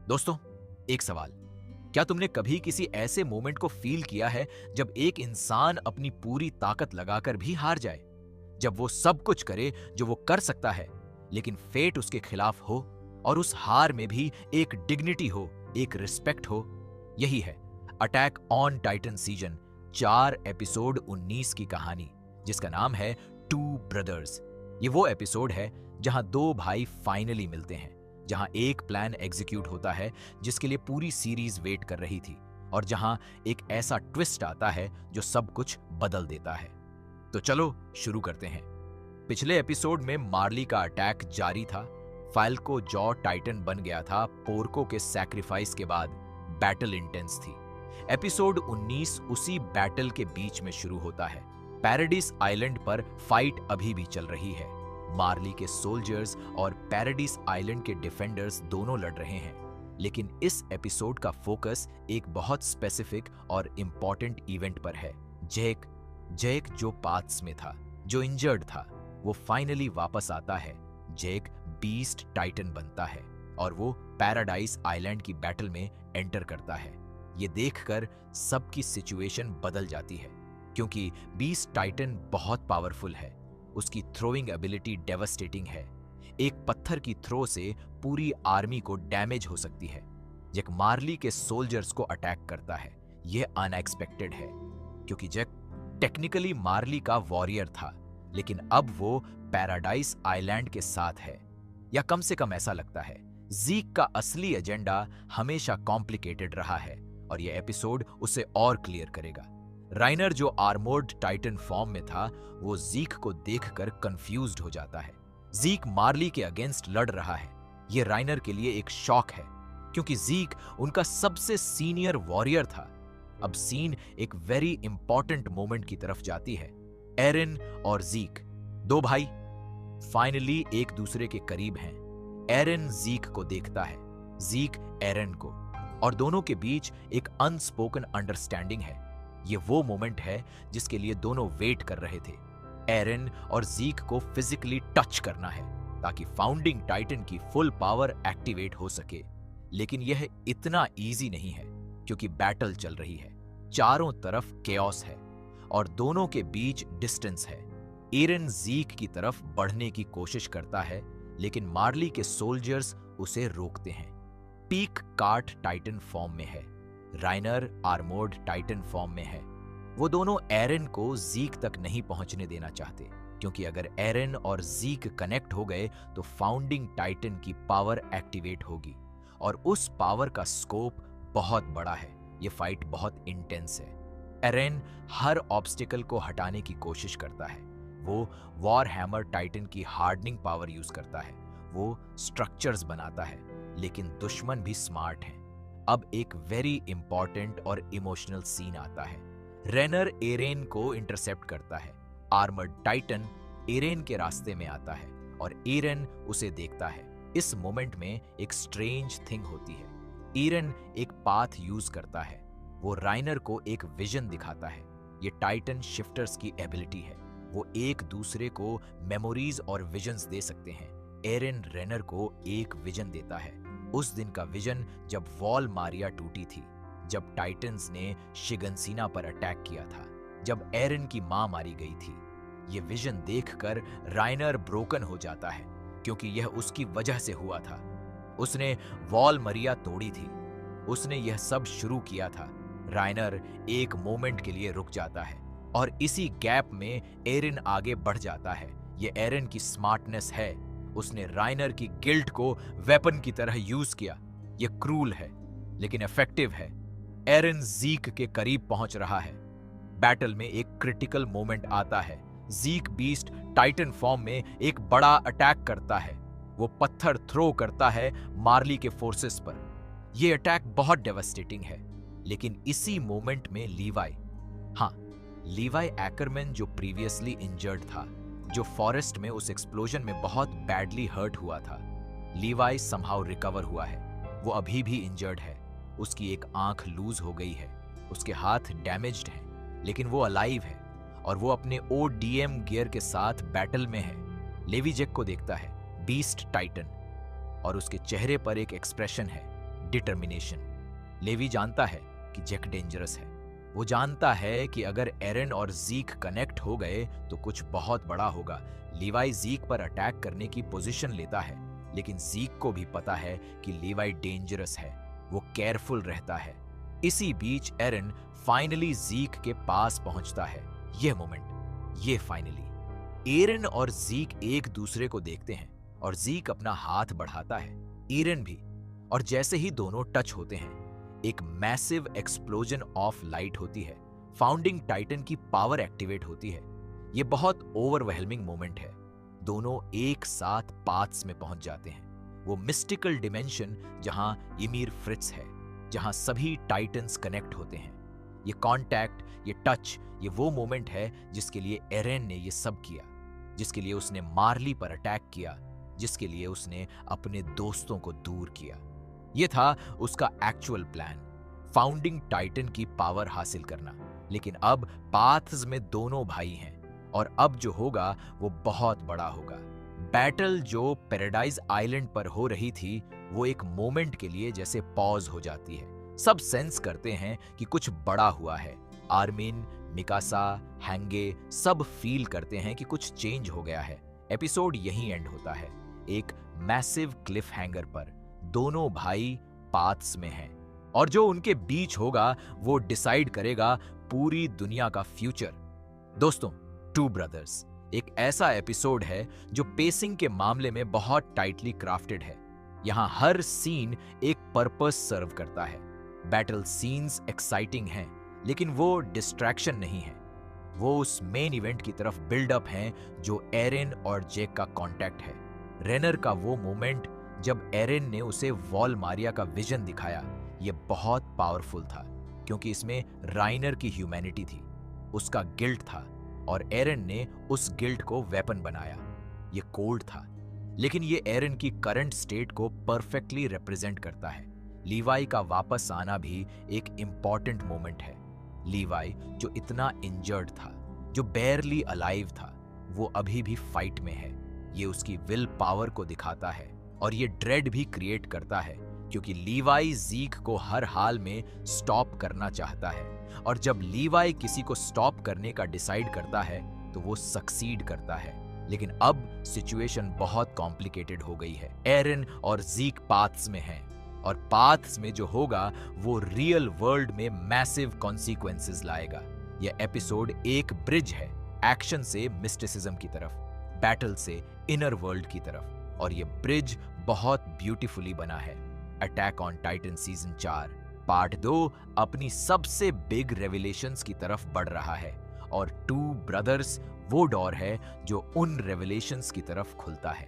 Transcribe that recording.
दोस्तों, एक सवाल। क्या तुमने कभी किसी ऐसे मोमेंट को फील किया है जब एक इंसान अपनी पूरी ताकत लगाकर भी हार जाए? जब वो सब कुछ करे जो वो कर सकता है, लेकिन फेट उसके खिलाफ हो और उस हार में भी एक डिग्निटी हो, एक रिस्पेक्ट हो। यही है attack on Titan season 4 episode 19 की कहानी, जिसका नाम है टू ब्रदर्स। ये वो एपिसोड है जहां दो भाई फाइनली मिलते हैं, जहां एक प्लान एग्जीक्यूट होता है जिसके लिए पूरी सीरीज वेट कर रही थी, और जहां एक ऐसा ट्विस्ट आता है जो सब कुछ बदल देता है। तो चलो शुरू करते हैं। पिछले एपिसोड में मार्ली का अटैक जारी था। फाल्को जॉ टाइटन बन गया था पोर्को के सैक्रिफाइस के बाद। बैटल इंटेंस थी। एपिसोड 19 उसी बैटल के बीच में शुरू होता है। पैराडिस आइलैंड पर फाइट अभी भी चल रही है। मार्ली के सोल्जर्स और पैराडिस आइलैंड के डिफेंडर्स दोनों लड़ रहे हैं। लेकिन इस एपिसोड का फोकस एक बहुत स्पेसिफिक और इंपॉर्टेंट इवेंट पर है। जेक जो पाथ्स में था, जो इंजर्ड था, वो फाइनली वापस आता है। जेक बीस्ट टाइटन बनता है और वो पैराडाइज आइलैंड की बैटल में एंटर करता है। ये देखकर सबकी सिचुएशन बदल जाती है, क्योंकि बीस्ट टाइटन बहुत पावरफुल है। उसकी थ्रोइंग एबिलिटी डेवास्टेटिंग है। एक पत्थर की थ्रो से पूरी आर्मी को डैमेज हो सकती है। जेक मार्ली के सोल्जर्स को अटैक करता है। यह अनएक्सपेक्टेड है, क्योंकि जेक टेक्निकली मार्ली का वॉरियर था, लेकिन अब वो पैराडाइज आइलैंड के साथ है, या कम से कम ऐसा लगता है। जीक का असली एजेंडा हमेशा कॉम्प्लिकेटेड रहा है, और यह एपिसोड उसे और क्लियर करेगा। राइनर, जो आर्मोर्ड टाइटन फॉर्म में था, वो जीक को देखकर कंफ्यूज्ड हो जाता है। जीक मार्ली के अगेंस्ट लड़ रहा है। ये राइनर के लिए एक शॉक है, क्योंकि जीक उनका सबसे सीनियर वॉरियर था। अब सीन एक वेरी इंपॉर्टेंट मोमेंट की तरफ जाती है। एरन और जीक, दो भाई, फाइनली एक दूसरे के करीब हैं। एरन जीक को देखता है, जीक एरन को, और दोनों के बीच एक अनस्पोकन अंडरस्टैंडिंग है। ये वो मोमेंट है जिसके लिए दोनों वेट कर रहे थे। एरन और जीक को फिजिकली टच करना है, ताकि फाउंडिंग टाइटन की फुल पावर एक्टिवेट हो सके। लेकिन यह इतना इजी नहीं है, क्योंकि बैटल चल रही है। चारों तरफ केओस है और दोनों के बीच डिस्टेंस है। एरन जीक की तरफ बढ़ने की कोशिश करता है, लेकिन मार्ली के सोल्जर्स उसे रोकते हैं। पीक कार्ट टाइटन फॉर्म में है, राइनर आर्मोर्ड टाइटन फॉर्म में है। वो दोनों एरन को जीक तक नहीं पहुंचने देना चाहते, क्योंकि अगर एरन और जीक कनेक्ट हो गए तो फाउंडिंग टाइटन की पावर एक्टिवेट होगी, और उस पावर का स्कोप बहुत बड़ा है। ये फाइट बहुत इंटेंस है। एरन हर ऑब्स्टिकल को हटाने की कोशिश करता है। वो वॉर हैमर टाइटन की हार्डनिंग पावर यूज करता है। वो स्ट्रक्चर्स बनाता है, लेकिन दुश्मन भी स्मार्ट है। अब एक वेरी इंपॉर्टेंट और इमोशनल सीन आता है। रेनर एरेन को इंटरसेप्ट करता है। आर्मर्ड टाइटन एरेन के रास्ते में आता है और एरेन उसे देखता है। इस मोमेंट में एक स्ट्रेंज थिंग होती है। एरेन एक पाथ यूज करता है। वो राइनर को एक विजन दिखाता है। ये टाइटन शिफ्टर्स की एबिलिटी है। वो एक दूसरे को मेमोरीज और विजन्स दे सकते हैं। एरेन रेनर को एक विजन देता है, उस दिन का विजन जब वॉल मारिया टूटी थी, जब टाइटन्स ने शिगनसीना पर अटैक किया था, जब एरन की मां मारी गई थी। ये विजन देखकर राइनर ब्रोकन हो जाता है, क्योंकि यह उसकी वजह से हुआ था। उसने वॉल मारिया तोड़ी थी, उसने यह सब शुरू किया था। राइनर एक मोमेंट के लिए रुक जाता है, और इसी गैप में एरन आगे बढ़ जाता है। ये एरन की स्मार्टनेस है। उसने राइनर की गिल्ट को वेपन की तरह यूज किया। यह क्रूल है, लेकिन इफेक्टिव है। एरन जीक के करीब पहुंच रहा है। बैटल में एक क्रिटिकल मोमेंट आता है। जीक बीस्ट टाइटन फॉर्म में एक बड़ा अटैक करता है। वो पत्थर थ्रो करता है मार्ली के फोर्सेस पर। यह अटैक बहुत डेवास्टेटिंग है, लेकिन इसी मोमेंट में लीवाई एक्करमैन, जो प्रीवियसली इंजर्ड था, जो फॉरेस्ट में उस एक्सप्लोजन में बहुत बैडली हर्ट हुआ था, लीवाई समहाउ रिकवर हुआ है। वो अभी भी इंजर्ड है। उसकी एक आंख लूज हो गई है, उसके हाथ डैमेज्ड हैं, लेकिन वो अलाइव है, और वो अपने ओडीएम गियर के साथ बैटल में है। लेवी जेक को देखता है, बीस्ट टाइटन, और उसके चेहरे पर एक एक्सप्रेशन है, डिटर्मिनेशन। लेवी जानता है कि जैक डेंजरस है। वो जानता है कि अगर एरन और जीक कनेक्ट हो गए तो कुछ बहुत बड़ा होगा। लीवाई जीक पर अटैक करने की पोजीशन लेता है, लेकिन जीक को भी पता है कि लीवाई डेंजरस है। वो केयरफुल रहता है। इसी बीच एरन फाइनली जीक के पास पहुंचता है। यह मोमेंट, ये फाइनली। एरन और जीक एक दूसरे को देखते हैं और जीक अपना हाथ बढ़ाता है, एरन भी। और जैसे ही दोनों टच होते हैं, एक मैसिव एक्सप्लोजन ऑफ लाइट होती है। फाउंडिंग टाइटन की पावर एक्टिवेट होती है। यह बहुत ओवरवेलमिंग मोमेंट है। दोनों एक साथ पाथ्स में पहुंच जाते हैं, वो मिस्टिकल डिमेंशन जहां ईमिर फ्रिट्ज है, जहां सभी टाइटन्स कनेक्ट होते हैं। ये कांटेक्ट, ये टच, ये वो मोमेंट है जिसके लिए एरेन ने ये सब किया, जिसके लिए उसने मार्ली पर अटैक किया, जिसके लिए उसने अपने दोस्तों को दूर किया। ये था उसका एक्चुअल प्लान, फाउंडिंग टाइटन की पावर हासिल करना। लेकिन अब पाथ्स में दोनों भाई हैं और अब जो होगा वो बहुत बड़ा होगा। बैटल जो पैराडाइज आइलैंड पर हो रही थी, वो एक मोमेंट के लिए जैसे पॉज हो जाती है। सब सेंस करते हैं कि कुछ बड़ा हुआ है। आर्मिन, मिकासा, हैंगे सब फील करते हैं कि कुछ चेंज हो गया है। एपिसोड यहीं एंड होता है, एक मैसिव क्लिफ हैंगर पर। दोनों भाई पाथ्स में हैं और जो उनके बीच होगा वो डिसाइड करेगा पूरी दुनिया का फ्यूचर। दोस्तों, टू ब्रदर्स एक ऐसा एपिसोड है जो पेसिंग के मामले में बहुत टाइटली क्राफ्टेड है। यहां हर सीन एक पर्पस सर्व करता है। बैटल सीन्स एक्साइटिंग हैं, लेकिन वो डिस्ट्रैक्शन नहीं है। वो उस मेन इवेंट की तरफ बिल्डअप हैं जो एरेन और जेक का कांटेक्ट है। रेनर का वो मोमेंट जब एरेन ने उसे वॉल मारिया का विजन दिखाया, ये बहुत पावरफुल था, क्योंकि इसमें राइनर की ह्यूमैनिटी थी, उसका गिल्ट था, और एरेन ने उस गिल्ट को वेपन बनाया। ये कोल्ड था, लेकिन ये एरेन की करंट स्टेट को परफेक्टली रिप्रेजेंट करता है। लीवाई का वापस आना भी एक इंपॉर्टेंट मोमेंट है। लीवाई जो इतना इंजर्ड था, जो बेयरली अलाइव था, वो अभी भी फाइट में है। ये उसकी विल पावर को दिखाता है और ये ड्रेड भी क्रिएट करता है, क्योंकि लीवाई जीक को हर हाल में स्टॉप करना चाहता है, और जब लीवाई किसी को स्टॉप करने का डिसाइड करता है तो वो सक्सीड करता है। लेकिन अब सिचुएशन बहुत कॉम्प्लिकेटेड हो गई है। एरेन और जीक पाथ्स में हैं, और पाथ्स में जो होगा वो रियल वर्ल्ड में मैसिव कॉन्सिक्वेंसेस लाएगा। यह एपिसोड एक ब्रिज है, एक्शन से मिस्टिसिज्म की तरफ, बैटल से इनर वर्ल्ड की तरफ, और ये ब्रिज बहुत ब्यूटीफुली बना है। Attack on Titan season 4 part 2 अपनी सबसे बिग रेवलेशंस की तरफ बढ़ रहा है, और टू ब्रदर्स वो डोर है जो उन रेवलेशंस की तरफ खुलता है।